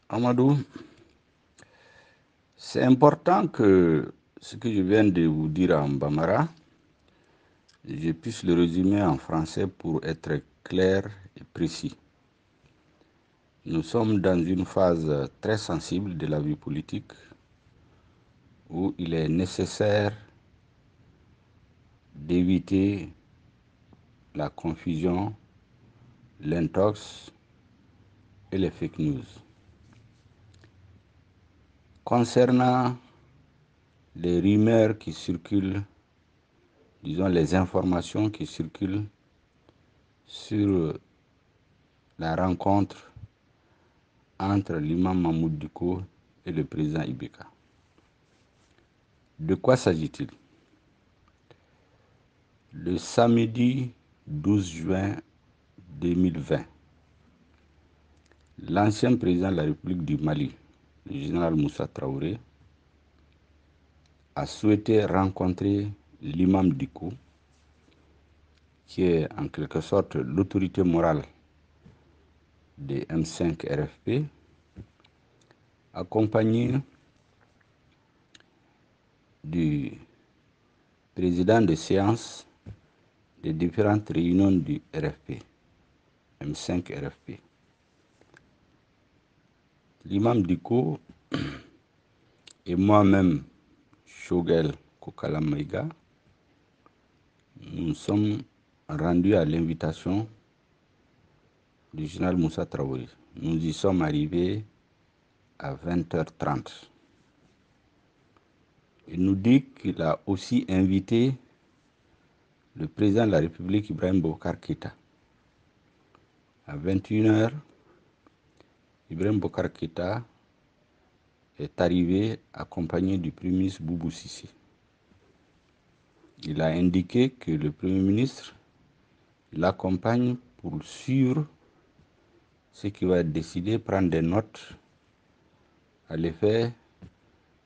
Amadou, c'est important que ce que je viens de vous dire en Bambara, je puisse le résumer en français pour être clair et précis. Nous sommes dans une phase très sensible de la vie politique où il est nécessaire d'éviter la confusion, l'intox et les fake news. Concernant les rumeurs qui circulent, disons les informations qui circulent sur la rencontre entre l'imam Mahmoud Dicko et le président Ibeka. De quoi s'agit-il? Le samedi 12 juin 2020, l'ancien président de la République du Mali, le général Moussa Traoré, a souhaité rencontrer l'imam Dicko, qui est en quelque sorte l'autorité morale des M5 RFP, accompagné du président de séance des différentes réunions du RFP, M5 RFP. L'imam Dicko et moi-même, Shogel Kokala Maïga, nous sommes rendus à l'invitation du général Moussa Traoré. Nous y sommes arrivés à 20h30. Il nous dit qu'il a aussi invité le président de la République, Ibrahim Boubacar Keïta. À 21h, Ibrahim Boubacar Keïta est arrivé accompagné du Premier ministre Boubou Sissi. Il a indiqué que le Premier ministre l'accompagne pour suivre ce qui va être décidé, prendre des notes à l'effet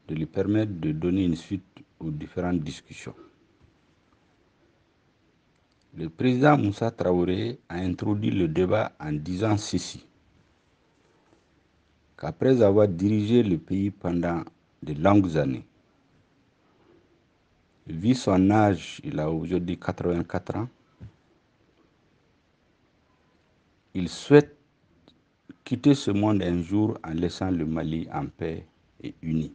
de lui permettre de donner une suite aux différentes discussions. Le président Moussa Traoré a introduit le débat en disant ceci, qu'après avoir dirigé le pays pendant de longues années, vu son âge, il a aujourd'hui 84 ans, il souhaite quitter ce monde un jour en laissant le Mali en paix et uni.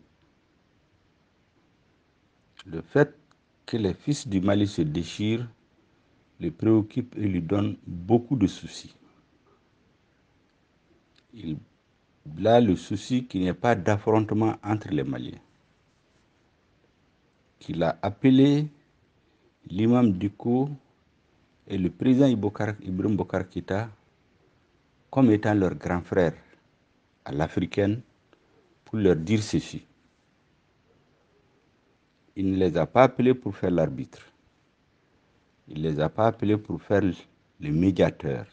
Le fait que les fils du Mali se déchirent le préoccupe et lui donne beaucoup de soucis. Il a le souci qu'il n'y ait pas d'affrontement entre les Maliens. Qu'il a appelé l'imam Dicko et le président Ibrahim Boubacar Keïta comme étant leurs grands frères à l'africaine pour leur dire ceci. Il ne les a pas appelés pour faire l'arbitre. Il ne les a pas appelés pour faire le médiateur.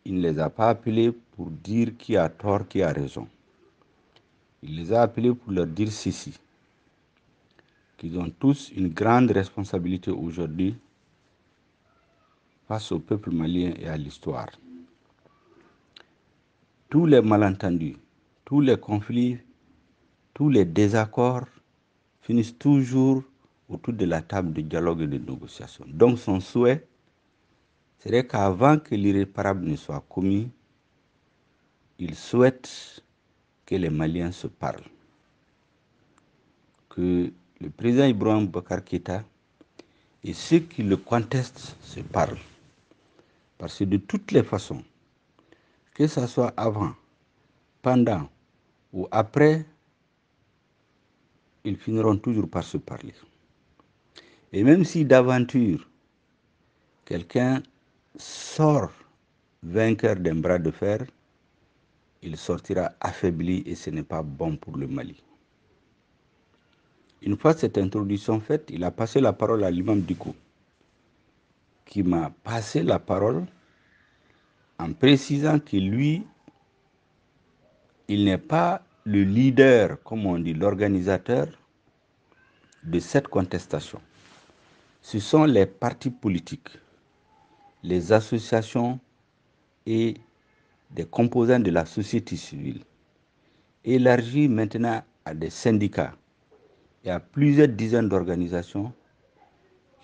Il ne les a pas appelés pour dire qui a tort, qui a raison. Il les a appelés pour leur dire ceci, qu'ils ont tous une grande responsabilité aujourd'hui face au peuple malien et à l'histoire. Tous les malentendus, tous les conflits, tous les désaccords finissent toujours autour de la table de dialogue et de négociation. Donc son souhait serait qu'avant que l'irréparable ne soit commis, il souhaite que les Maliens se parlent. Que le président Ibrahim Boubacar Keïta et ceux qui le contestent se parlent. Parce que de toutes les façons, que ce soit avant, pendant ou après, ils finiront toujours par se parler. Et même si d'aventure, quelqu'un sort vainqueur d'un bras de fer, il sortira affaibli et ce n'est pas bon pour le Mali. Une fois cette introduction faite, il a passé la parole à l'imam Dicko, qui m'a passé la parole en précisant que lui, il n'est pas le leader, comme on dit, l'organisateur de cette contestation. Ce sont les partis politiques, les associations et des composants de la société civile, élargie maintenant à des syndicats et à plusieurs dizaines d'organisations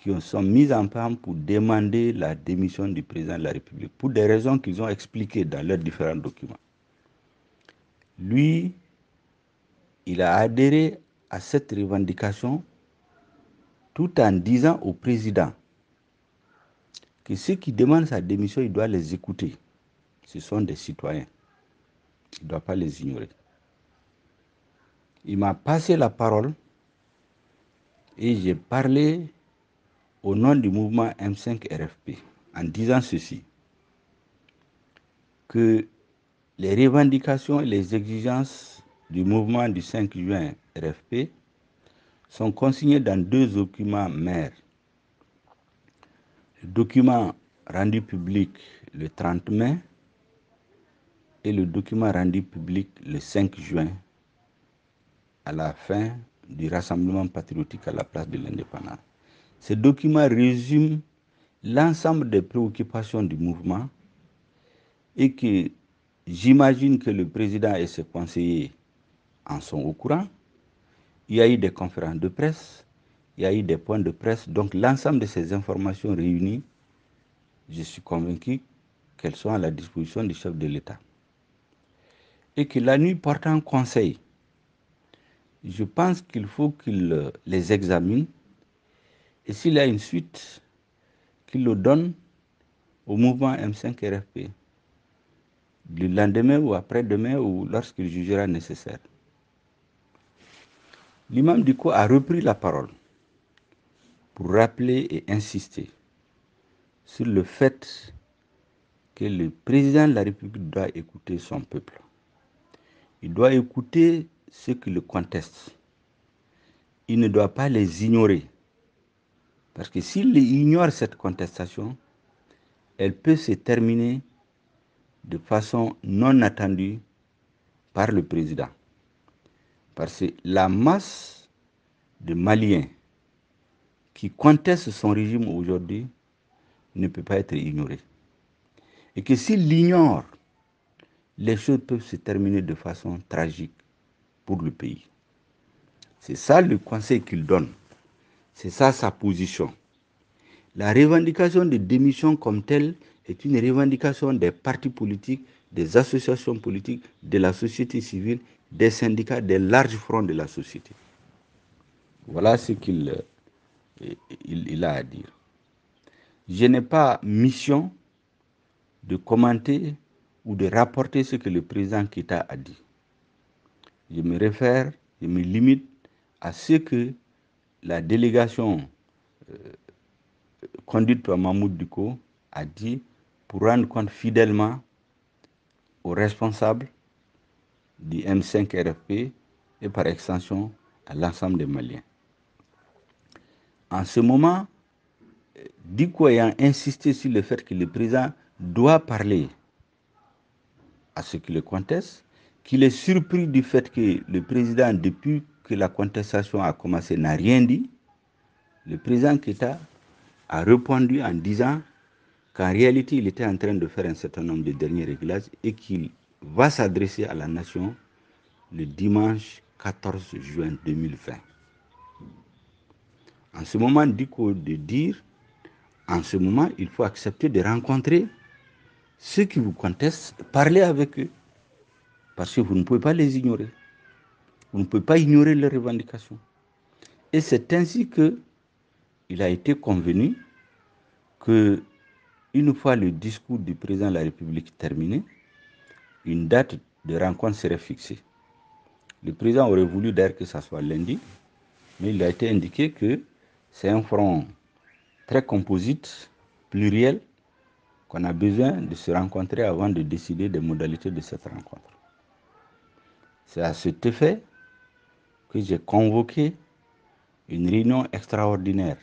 qui sont mises en place pour demander la démission du président de la République, pour des raisons qu'ils ont expliquées dans leurs différents documents. Lui, il a adhéré à cette revendication tout en disant au président que ceux qui demandent sa démission, il doit les écouter. Ce sont des citoyens. Il ne doit pas les ignorer. Il m'a passé la parole et j'ai parlé au nom du mouvement M5 RFP en disant ceci, que les revendications et les exigences du mouvement du 5 juin RFP sont consignées dans deux documents mères. Le document rendu public le 30 mai et le document rendu public le 5 juin à la fin du rassemblement patriotique à la place de l'indépendance. Ce document résume l'ensemble des préoccupations du mouvement et que j'imagine que le président et ses conseillers en sont au courant. Il y a eu des conférences de presse, il y a eu des points de presse. Donc l'ensemble de ces informations réunies, je suis convaincu qu'elles sont à la disposition du chef de l'État. Et que la nuit portant conseil, je pense qu'il faut qu'il les examine et s'il y a une suite, qu'il le donne au mouvement M5 RFP, le lendemain ou après-demain ou lorsqu'il jugera nécessaire. L'imam Dicko a repris la parole pour rappeler et insister sur le fait que le président de la République doit écouter son peuple. Il doit écouter ceux qui le contestent. Il ne doit pas les ignorer. Parce que s'il ignore cette contestation, elle peut se terminer de façon non attendue par le président. Parce que la masse de Maliens qui contestent son régime aujourd'hui ne peut pas être ignorée. Et que s'il l'ignore, les choses peuvent se terminer de façon tragique pour le pays. C'est ça le conseil qu'il donne. C'est ça sa position. La revendication de démission comme telle est une revendication des partis politiques, des associations politiques, de la société civile, des syndicats, des larges fronts de la société. Voilà ce qu'il a à dire. Je n'ai pas mission de commenter ou de rapporter ce que le président Keïta a dit. Je me limite à ce que la délégation conduite par Mahmoud Dicko a dit pour rendre compte fidèlement aux responsables du M5 RFP et par extension à l'ensemble des Maliens. En ce moment, Dicko ayant insisté sur le fait que le président doit parler à ceux qui le contestent, qu'il est surpris du fait que le président, depuis que la contestation a commencé, n'a rien dit, le président Keïta a répondu en disant qu'en réalité, il était en train de faire un certain nombre de derniers réglages et qu'il va s'adresser à la nation le dimanche 14 juin 2020. En ce moment, Dicko de dire, en ce moment, il faut accepter de rencontrer ceux qui vous contestent, parler avec eux, parce que vous ne pouvez pas les ignorer. Vous ne pouvez pas ignorer leurs revendications. Et c'est ainsi qu'il a été convenu que, une fois le discours du président de la République terminé, une date de rencontre serait fixée. Le président aurait voulu d'ailleurs que ça soit lundi, mais il a été indiqué que c'est un front très composite, pluriel, qu'on a besoin de se rencontrer avant de décider des modalités de cette rencontre. C'est à cet effet que j'ai convoqué une réunion extraordinaire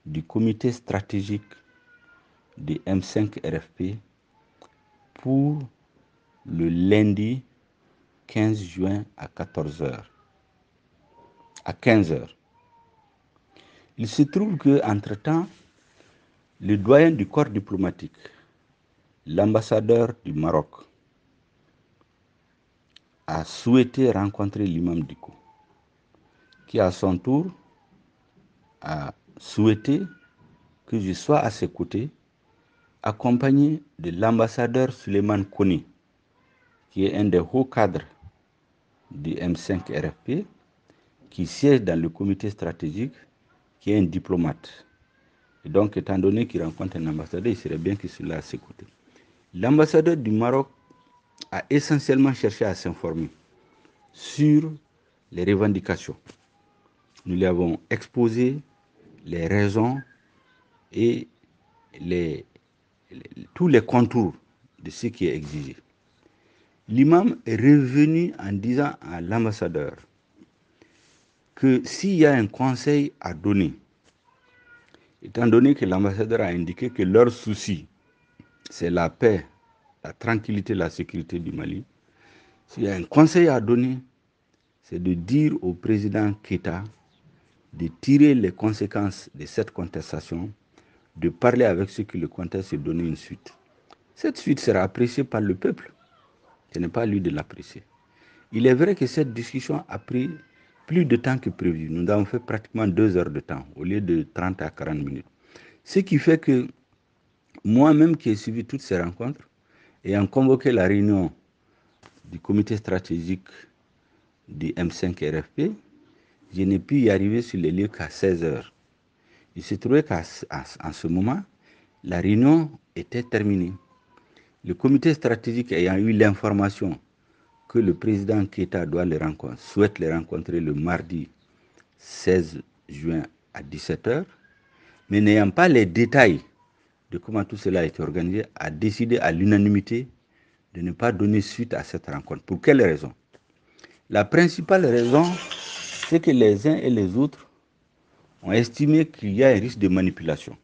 du comité stratégique du M5 RFP pour le lundi 15 juin à 14h, à 15h. Il se trouve qu'entre-temps, le doyen du corps diplomatique, l'ambassadeur du Maroc a souhaité rencontrer l'imam Dicko, qui à son tour a souhaité que je sois à ses côtés, accompagné de l'ambassadeur Suleiman Kone, qui est un des hauts cadres du M5 RFP, qui siège dans le comité stratégique, qui est un diplomate. Et donc, étant donné qu'il rencontre un ambassadeur, il serait bien qu'il soit là à ses côtés. L'ambassadeur du Maroc a essentiellement cherché à s'informer sur les revendications. Nous lui avons exposé les raisons et tous les contours de ce qui est exigé. L'imam est revenu en disant à l'ambassadeur que s'il y a un conseil à donner, étant donné que l'ambassadeur a indiqué que leur souci, c'est la paix, la tranquillité, la sécurité du Mali, s'il y a un conseil à donner, c'est de dire au président Keïta de tirer les conséquences de cette contestation, de parler avec ceux qui le contestent et de donner une suite. Cette suite sera appréciée par le peuple. Ce n'est pas à lui de l'apprécier. Il est vrai que cette discussion a pris plus de temps que prévu. Nous avons fait pratiquement 2 heures de temps au lieu de 30 à 40 minutes. Ce qui fait que moi-même qui ai suivi toutes ces rencontres, ayant convoqué la réunion du comité stratégique du M5 RFP, je n'ai pu y arriver sur les lieux qu'à 16 heures. Il se trouvait qu'en ce moment, la réunion était terminée. Le comité stratégique ayant eu l'information que le président Keïta souhaite les rencontrer le mardi 16 juin à 17h, mais n'ayant pas les détails de comment tout cela a été organisé, a décidé à l'unanimité de ne pas donner suite à cette rencontre. Pour quelle raison? La principale raison, c'est que les uns et les autres ont estimé qu'il y a un risque de manipulation.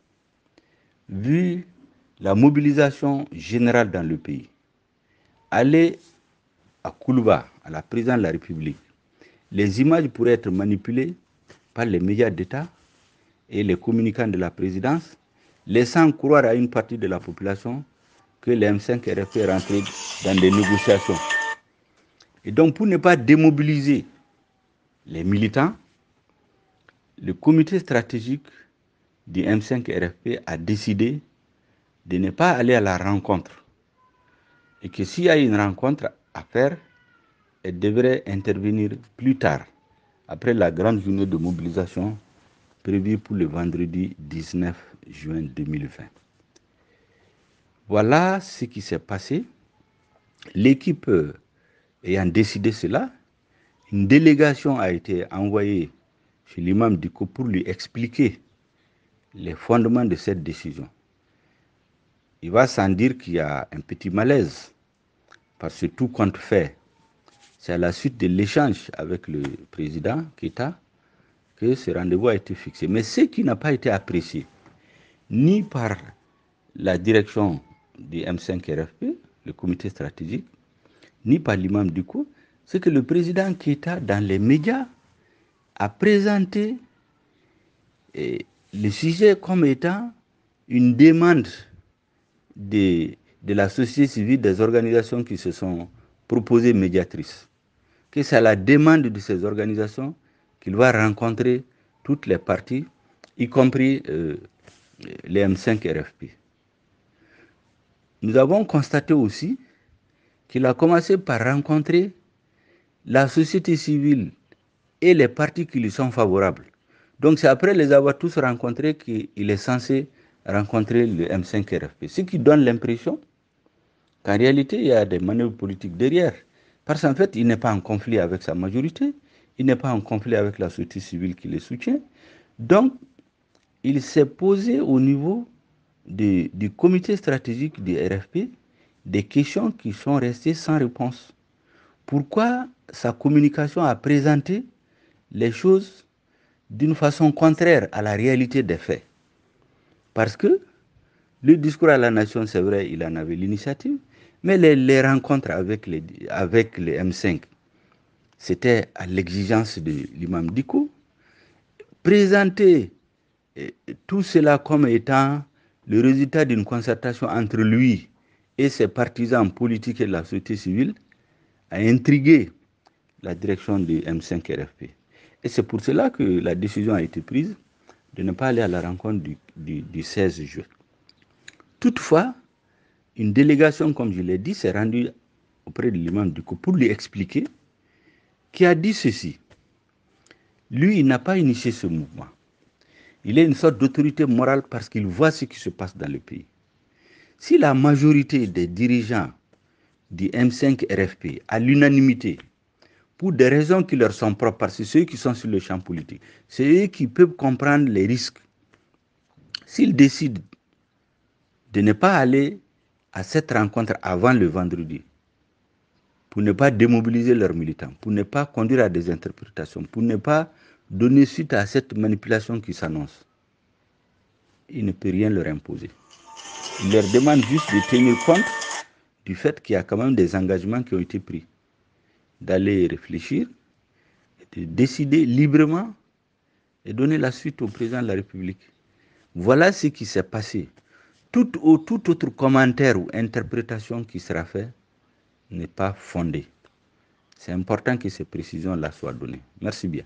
Vu la mobilisation générale dans le pays, aller à Koulouba, à la présidence de la République, les images pourraient être manipulées par les médias d'État et les communicants de la présidence, laissant croire à une partie de la population que le M5 est rentré dans des négociations. Et donc, pour ne pas démobiliser les militants, le comité stratégique du M5 RFP a décidé de ne pas aller à la rencontre. Et que s'il y a une rencontre à faire, elle devrait intervenir plus tard, après la grande journée de mobilisation prévue pour le vendredi 19 juin 2020. Voilà ce qui s'est passé. L'équipe ayant décidé cela, une délégation a été envoyée chez l'imam Dicko pour lui expliquer les fondements de cette décision. Il va sans dire qu'il y a un petit malaise, parce que tout compte fait, c'est à la suite de l'échange avec le président Keïta que ce rendez-vous a été fixé. Mais ce qui n'a pas été apprécié, ni par la direction du M5 RFP, le comité stratégique, ni par l'imam Dicko, c'est que le président Keïta, dans les médias, a présenté le sujet comme étant une demande de la société civile, des organisations qui se sont proposées médiatrices. Que c'est à la demande de ces organisations qu'il va rencontrer toutes les parties, y compris les M5 RFP. Nous avons constaté aussi qu'il a commencé par rencontrer la société civile et les partis qui lui sont favorables. Donc c'est après les avoir tous rencontrés qu'il est censé rencontrer le M5 RFP. Ce qui donne l'impression qu'en réalité, il y a des manœuvres politiques derrière. Parce qu'en fait, il n'est pas en conflit avec sa majorité, il n'est pas en conflit avec la société civile qui le soutient. Donc, il s'est posé au niveau du comité stratégique du RFP des questions qui sont restées sans réponse. Pourquoi sa communication a présenté les choses d'une façon contraire à la réalité des faits? Parce que le discours à la nation, c'est vrai, il en avait l'initiative, mais les rencontres avec les M5, c'était à l'exigence de l'imam Dicko. Présenter tout cela comme étant le résultat d'une concertation entre lui et ses partisans politiques et de la société civile a intrigué la direction de M5 RFP. Et c'est pour cela que la décision a été prise de ne pas aller à la rencontre du 16 juin. Toutefois, une délégation, comme je l'ai dit, s'est rendue auprès de l'imam Dicko pour lui expliquer, qui a dit ceci. Lui, il n'a pas initié ce mouvement. Il est une sorte d'autorité morale parce qu'il voit ce qui se passe dans le pays. Si la majorité des dirigeants du M5 RFP, à l'unanimité, pour des raisons qui leur sont propres, parce que ceux qui sont sur le champ politique, c'est eux qui peuvent comprendre les risques. S'ils décident de ne pas aller à cette rencontre avant le vendredi, pour ne pas démobiliser leurs militants, pour ne pas conduire à des interprétations, pour ne pas donner suite à cette manipulation qui s'annonce, il ne peut rien leur imposer. Il leur demande juste de tenir compte du fait qu'il y a quand même des engagements qui ont été pris, d'aller réfléchir, de décider librement et donner la suite au président de la République. Voilà ce qui s'est passé. Tout autre commentaire ou interprétation qui sera fait n'est pas fondé. C'est important que ces précisions-là soient données. Merci bien.